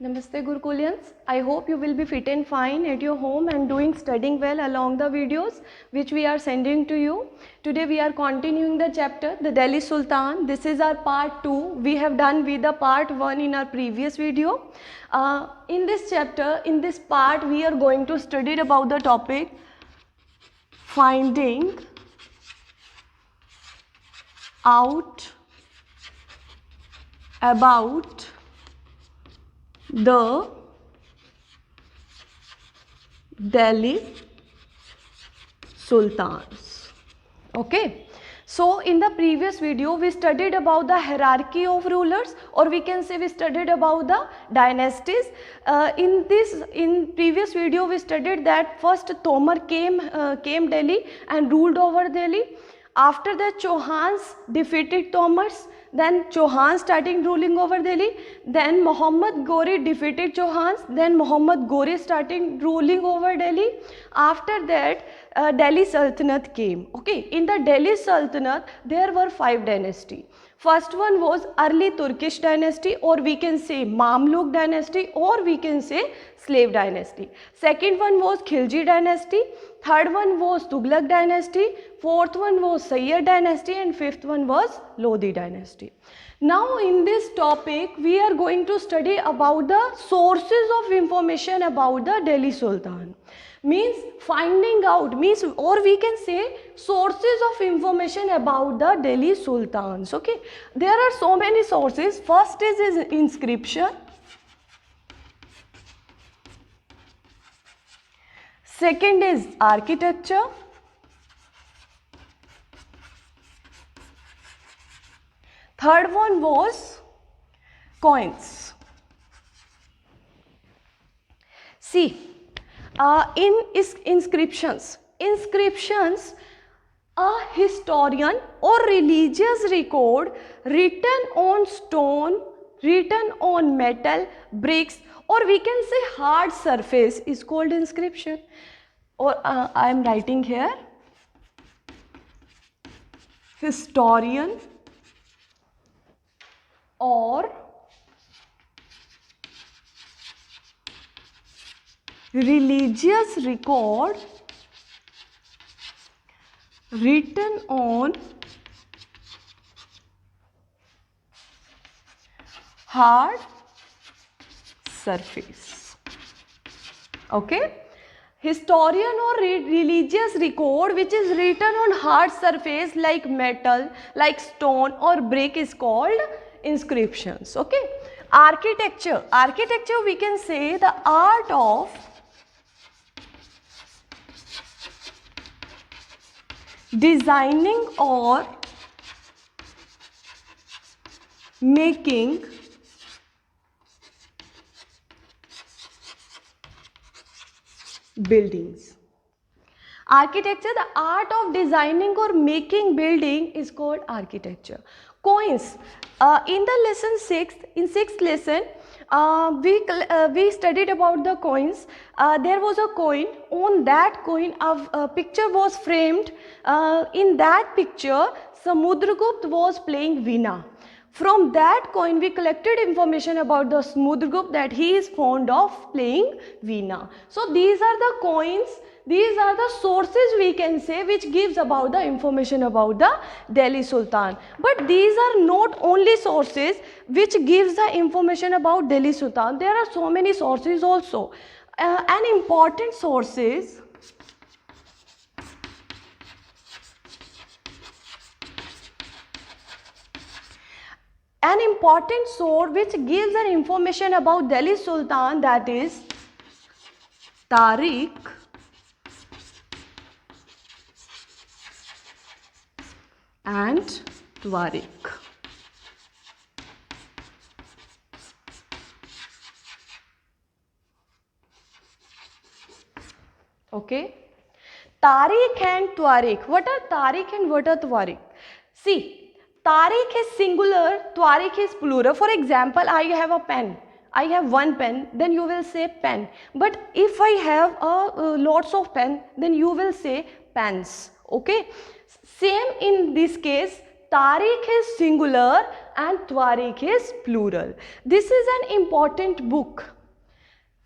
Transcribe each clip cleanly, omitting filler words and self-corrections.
Namaste Gurukulians. I hope you will be fit and fine at your home and studying well along the videos which we are sending to you. Today we are continuing the chapter the Delhi Sultan. This is our part 2. We have done with the part 1 in our previous video. In this chapter, in this part, we are going to study about the topic finding out about the Delhi Sultans. Okay, so in the previous video we studied about the hierarchy of rulers, or we can say we studied about the dynasties. In previous video we studied that first Tomar came Delhi and ruled over Delhi. After that Chauhans defeated Tomars. Then Chauhan started ruling over Delhi. Then Muhammad Ghori defeated Chauhans. Then Muhammad Ghori started ruling over Delhi. After that, Delhi Sultanate came. Okay, in the Delhi Sultanate, there were 5 dynasties. First one was early Turkish dynasty, or we can say Mamluk dynasty, or we can say slave dynasty. Second one was Khilji dynasty. Third one was Tughlaq dynasty. Fourth one was Sayyid dynasty, and fifth one was Lodi dynasty. Now in this topic we are going to study about the sources of information about the Delhi Sultan. Means finding out, means, or we can say sources of information about the Delhi Sultans. Okay, there are so many sources. First is inscription. Second is architecture. Third one was coins. See, in inscriptions, a historian or religious record written on stone, written on metal, bricks, or we can say hard surface is called inscription. Or I am writing here, historian or religious record written on hard surface. Okay, historian or religious record which is written on hard surface like metal, like stone or brick is called inscriptions. Okay, architecture we can say the art of designing or making buildings. Architecture, the art of designing or making building is called architecture. Coins, in the lesson 6, in 6th lesson, we studied about the coins. There was a coin. On that coin a picture was framed. In that picture Samudragupta was playing Veena. From that coin we collected information about the Samudragupta, that he is fond of playing Veena. So these are the coins, these are the sources we can say which gives about the information about the Delhi Sultan. But these are not only sources which gives the information about Delhi Sultan. There are so many sources also. An important source is which gives an information about Delhi Sultan, that is Tariq and Tawariq. Okay, Tariq and Tawariq. What are Tariq and what are Tawariq? See, Tariq is singular, Tawariq is plural. For example, I have a pen. I have one pen, then you will say pen. But if I have lots of pen, then you will say pens. Okay. Same in this case, Tariq is singular, and Tariq is plural. This is an important book.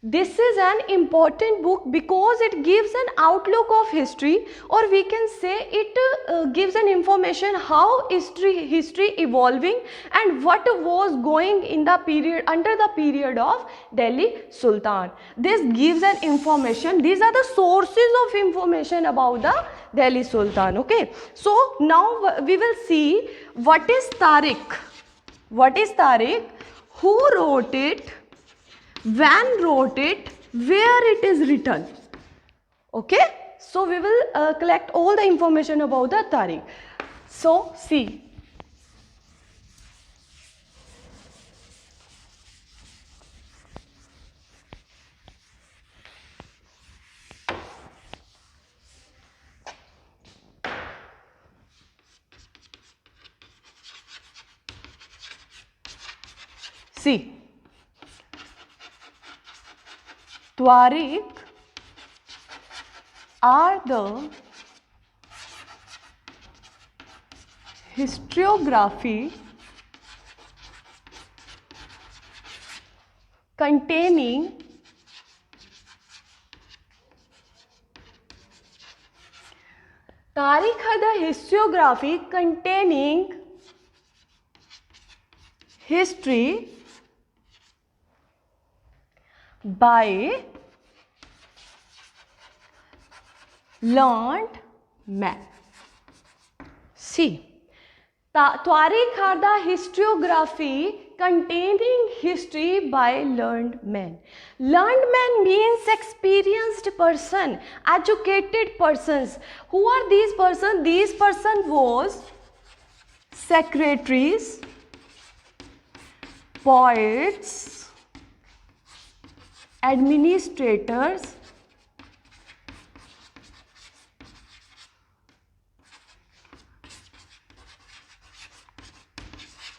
This is an important book because it gives an outlook of history, or we can say it gives an information how history evolving and what was going in the period, under the period of Delhi Sultan. This gives an information. These are the sources of information about the Delhi Sultan. Okay, so now we will see what is Tariq. What is Tariq? Who wrote it? When wrote it, where it is written. Okay, so we will collect all the information about the Tariq. So see, Tariq are the historiography containing Tariq are the historiography containing history by learned men. See, Tariq are the historiography containing history by learned men. Learned men means experienced person, educated persons. Who are these persons? These persons was secretaries, poets, administrators,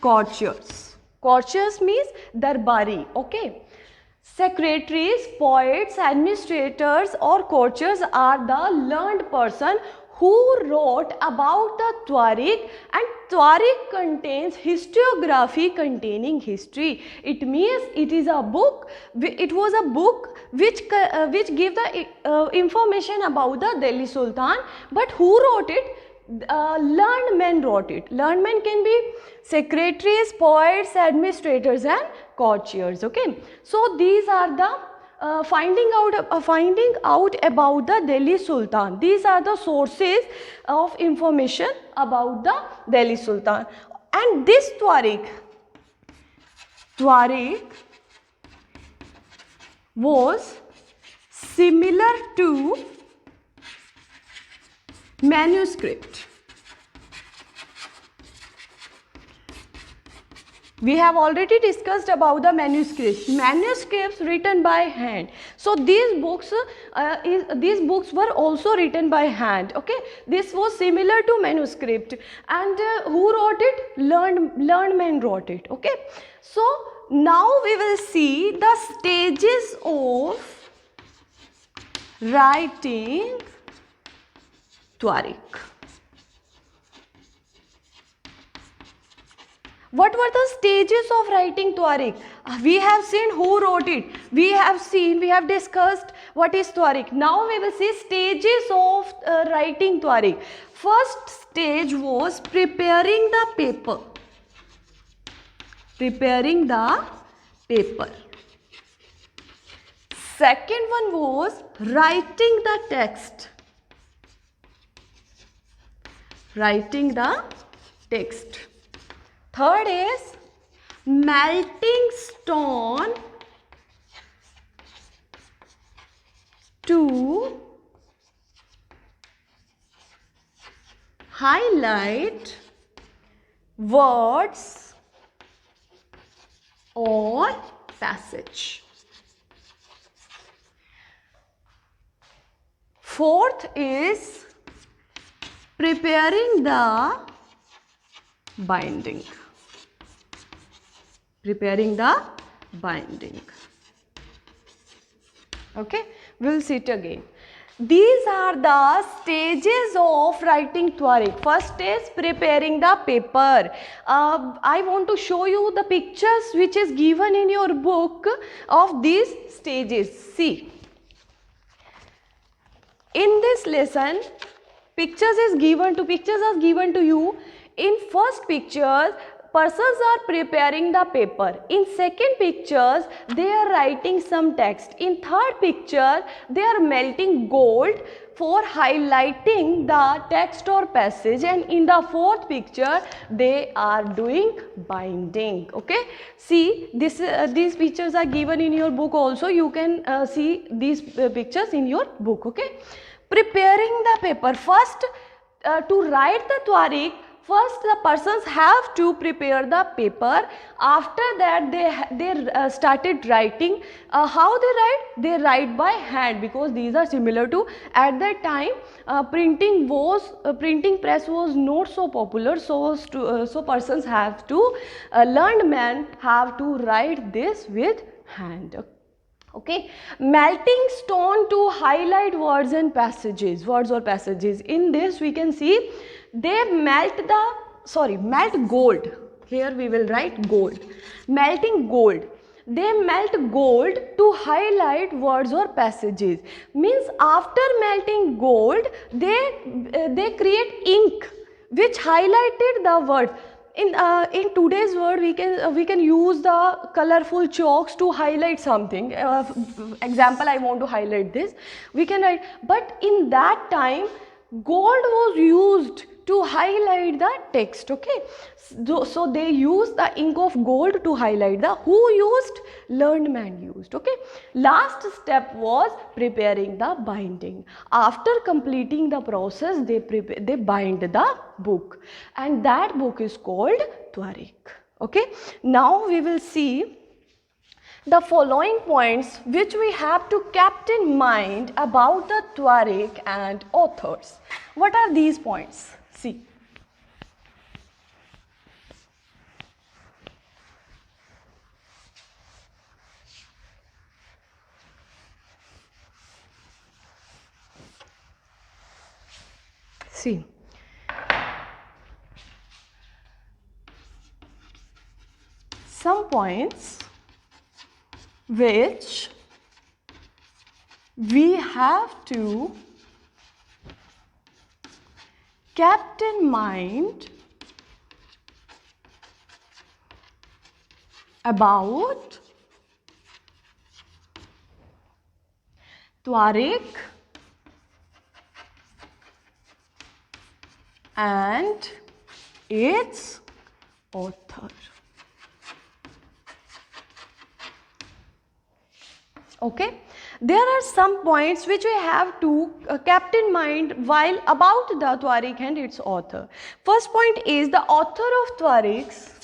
courtiers. Courtiers means darbari. Okay. Secretaries, poets, administrators or courtiers are the learned person who wrote about the Tariq, and Tariq contains historiography containing history. It means it is a book. It was a book which gave the information about the Delhi Sultan. But who wrote it? Learned men wrote it. Learned men can be secretaries, poets, administrators and courtiers. Okay. So these are the finding out about the Delhi Sultan. These are the sources of information about the Delhi Sultan. And this Tariq was similar to manuscript. We have already discussed about the manuscripts written by hand. So these books were also written by hand. Okay, this was similar to manuscript, and who wrote it? Learned men wrote it. Okay, so now we will see the stages of writing Tariq. What were the stages of writing Tariq? We have seen who wrote it. We have discussed what is Tariq. Now we will see stages of writing Tariq. First stage was preparing the paper. Second one was writing the text. Third is melting stone to highlight words or passage. Fourth is preparing the binding. Okay, we will see it again. These are the stages of writing Twarik. First is preparing the paper. I want to show you the pictures which is given in your book of these stages. See, in this lesson, pictures are given to you. In first pictures, persons are preparing the paper. In second pictures, they are writing some text. In third picture, they are melting gold for highlighting the text or passage, and in the fourth picture they are doing binding. Okay, see this these pictures are given in your book also. You can see these pictures in your book. Okay, preparing the paper. First, to write the Twarik, first the persons have to prepare the paper. After that they started writing. How they write? They write by hand, because these are similar to, at that time printing press was not so popular, so persons have to, learned men have to write this with hand. Okay, melting stone to highlight words or passages. In this we can see they melt gold. Here we will write gold. Melting gold. They melt gold to highlight words or passages. Means after melting gold, they create ink which highlighted the word. In today's world, we can use the colorful chalks to highlight something. Example, I want to highlight this. We can write, but in that time, gold was used to highlight the text. Okay, so they used the ink of gold to highlight. Who used? Learned man used. Okay, last step was preparing the binding. After completing the process, they bind the book, and that book is called Twarik. Okay, now we will see the following points which we have to keep in mind about the Twarik and authors. What are these points? See. See. Some points which we have to keep in mind about Twarik and its author. Okay, there are some points which we have to keep in mind while about the Twarik and its author. First point is the author of Twariks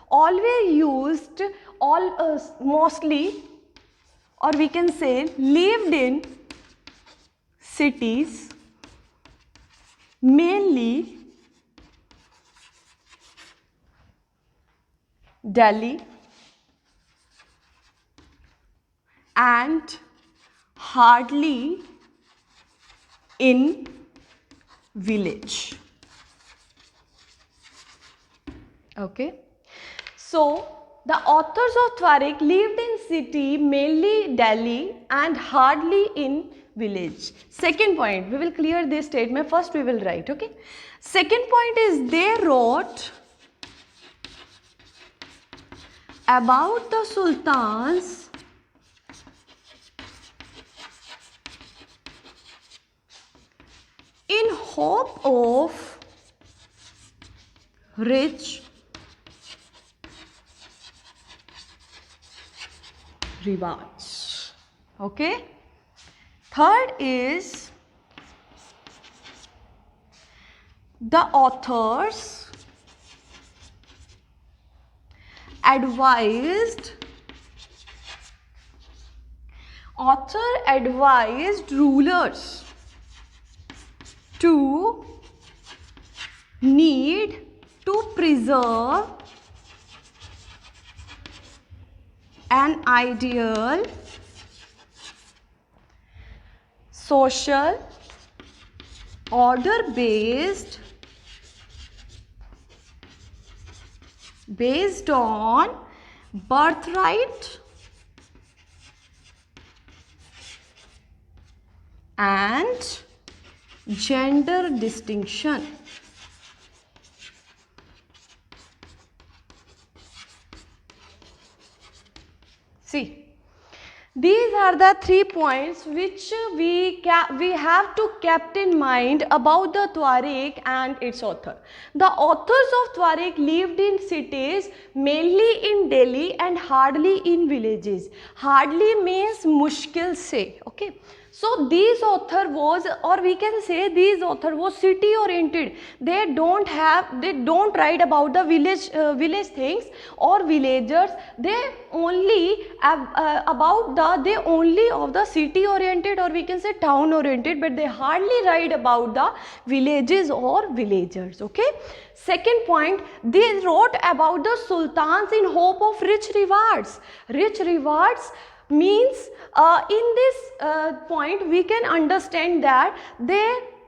always used mostly, or we can say lived in cities, mainly Delhi and hardly in village. Okay, so the authors of Twarik lived in city, mainly Delhi, and hardly in village. Second point, we will clear this statement. First we will write. Okay, second point is they wrote about the sultans in hope of rich rewards. Okay, third is the author advised rulers to need to preserve an ideal social order based on birthright and gender distinction. See, these are the 3 points which we have to kept in mind about the Tariq and its author. The authors of Tariq lived in cities, mainly in Delhi and hardly in villages. Hardly means mushkil se, okay. So these author was, or we can say these author was city oriented. They don't write about the village things or villagers. They only they only of the city oriented, or we can say town oriented, but they hardly write about the villages or villagers, okay. Second point, they wrote about the sultans in hope of rich rewards. Rich rewards means in this point we can understand that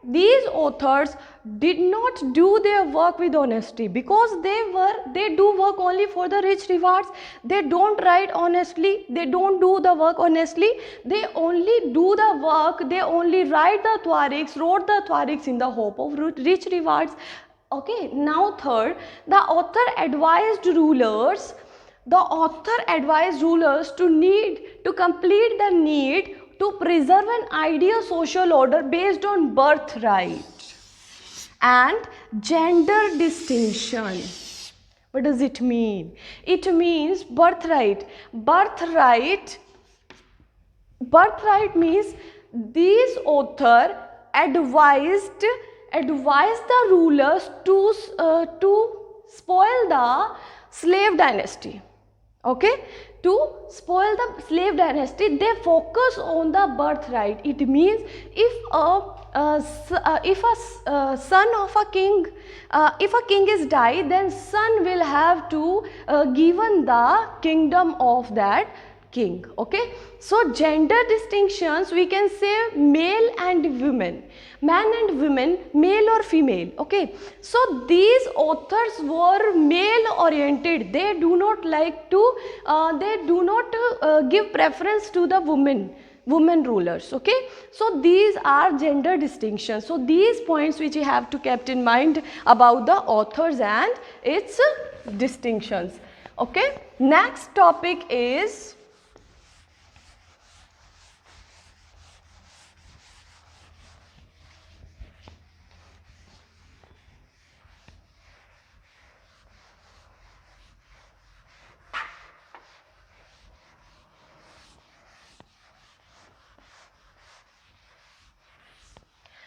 these authors did not do their work with honesty, because they do work only for the rich rewards. They don't write honestly, they don't do the work honestly, they only do the work, they only wrote the Tariqs in the hope of rich rewards, okay. Now third, the author advised rulers to complete the need to preserve an ideal social order based on birthright and gender distinction. What does it mean? It means birthright means these author advised the rulers to spoil the slave dynasty, okay. To spoil the slave dynasty, they focus on the birthright. It means if a son of a king, if a king is died, then son will have to given the kingdom of that king, okay. So gender distinctions, we can say male and women, man and women, male or female, okay. So these authors were male oriented. They do not like to give preference to the women rulers, okay. So these are gender distinctions. So these points which you have to kept in mind about the authors and its distinctions, okay. Next topic is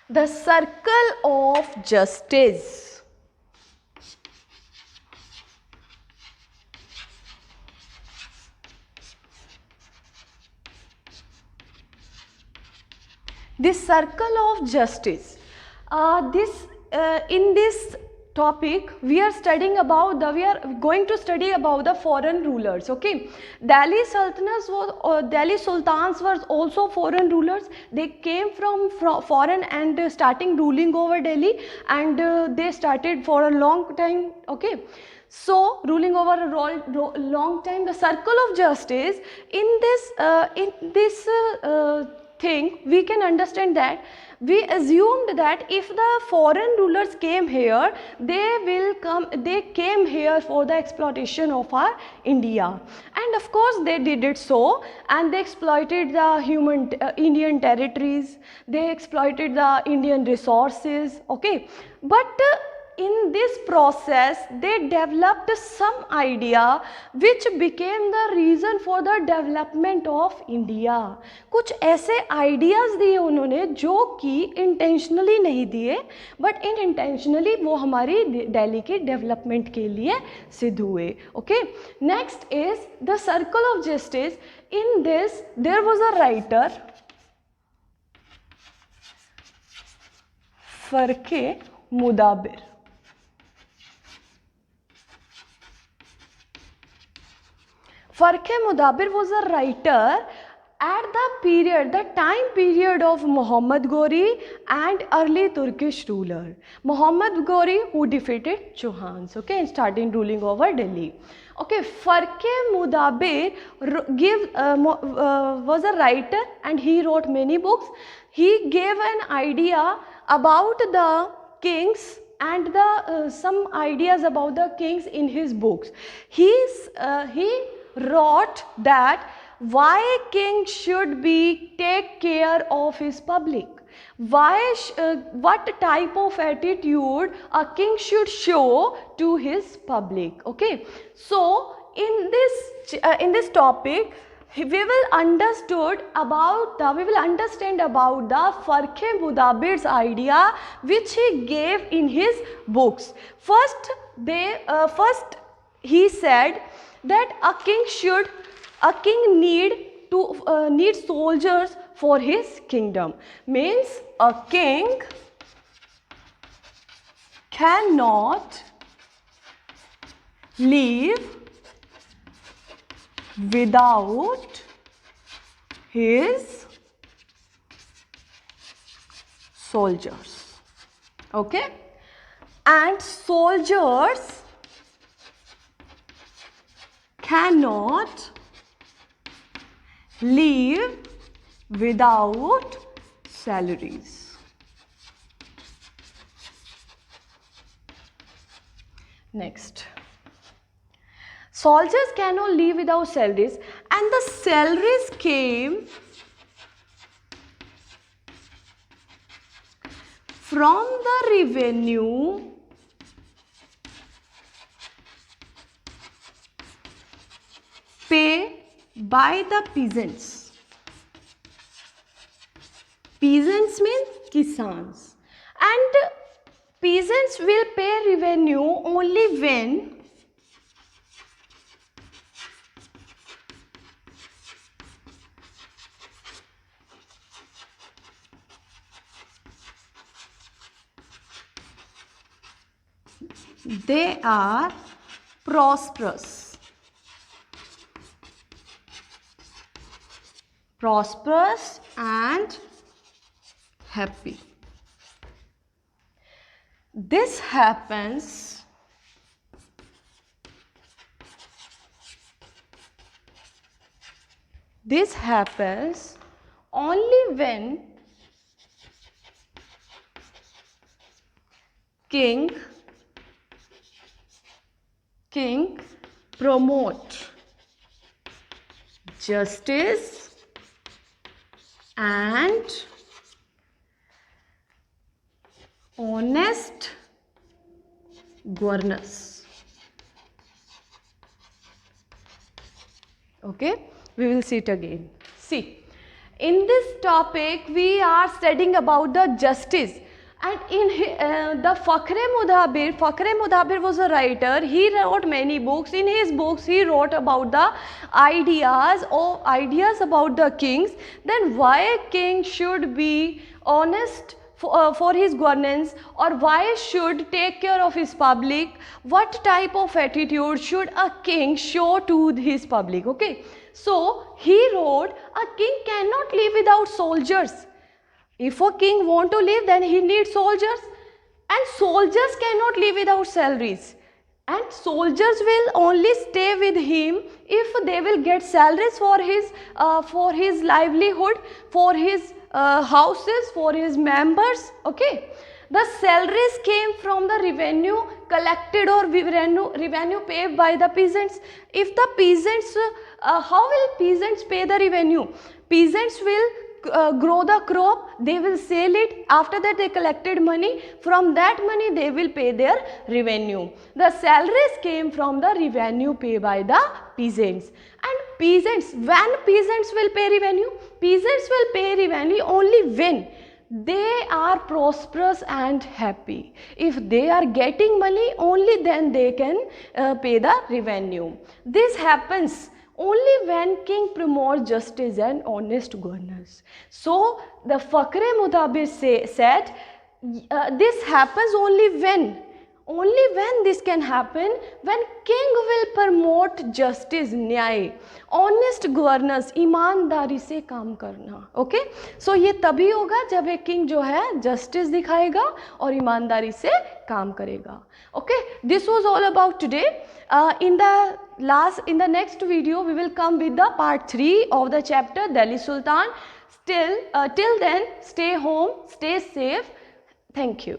the circle of justice. This circle of justice. In this topic we are going to study about the foreign rulers, okay. Delhi sultans were also foreign rulers. They came from foreign and starting ruling over Delhi, and they started for a long time, okay. So ruling over a long time. The circle of justice, in this thing we can understand that we assumed that if the foreign rulers came here, they came here for the exploitation of our India, and of course they did it so, and they exploited the Indian territories, they exploited the Indian resources, okay. But in this process they developed some idea which became the reason for the development of India. कुछ ऐसे ideas दिए उन्होंने जो कि intentionally नहीं दिए, but unintentionally वो हमारी दिल्ली के development के लिए सिद्ध हुए, okay. Next is the circle of justice. In this there was a writer Farke Mudabir. Farke Mudabir was a writer at the time period of Muhammad Ghori and early Turkish ruler. Muhammad Ghori, who defeated Chauhans, okay, and started ruling over Delhi. Okay, Farke Mudabir was a writer and he wrote many books. He gave an idea about the kings and some ideas about the kings in his books. He wrote that why a king should take care of his public, what type of attitude a king should show to his public. Okay, so in this topic we will understand about the Farke Mudabir's idea which he gave in his books. First he said that a king need soldiers for his kingdom. Means a king cannot live without his soldiers. Okay, and soldiers cannot live without salaries. Next, soldiers cannot live without salaries, and the salaries came from the revenue paid by the peasants. Peasants mean kisans, and peasants will pay revenue only when they are prosperous and happy. This happens only when king promote justice and honest governance. Okay, we will see it again. See, in this topic we are studying about the justice, and in the Farke Mudabir was a writer. He wrote many books. In his books he wrote about the ideas about the kings, then why a king should be honest for his governance, or why should take care of his public, what type of attitude should a king show to his public. Okay, so he wrote a king cannot live without soldiers. If a king want to live, then he needs soldiers, and soldiers cannot live without salaries, and soldiers will only stay with him if they will get salaries for his livelihood, for his houses, for his members. Okay, the salaries came from the revenue collected or revenue paid by the peasants. If the peasants, how will peasants pay the revenue? Peasants will grow the crop, they will sell it, after that they collected money, from that money they will pay their revenue. The salaries came from the revenue paid by the peasants. And when peasants will pay revenue? Peasants will pay revenue only when they are prosperous and happy. If they are getting money, only then they can pay the revenue. This happens only when king promotes justice and honest governance. So the Farke Mudabir said this happens only when this can happen, when king will promote justice, न्याय, honest governance, ईमानदारी से काम करना. Okay, सो ये तभी होगा जब एक किंग जो है जस्टिस दिखाएगा और ईमानदारी से काम करेगा. Okay, this was all about today. In the next video we will come with the part 3 of the chapter Delhi Sultan. Till then, stay home, stay safe. Thank you.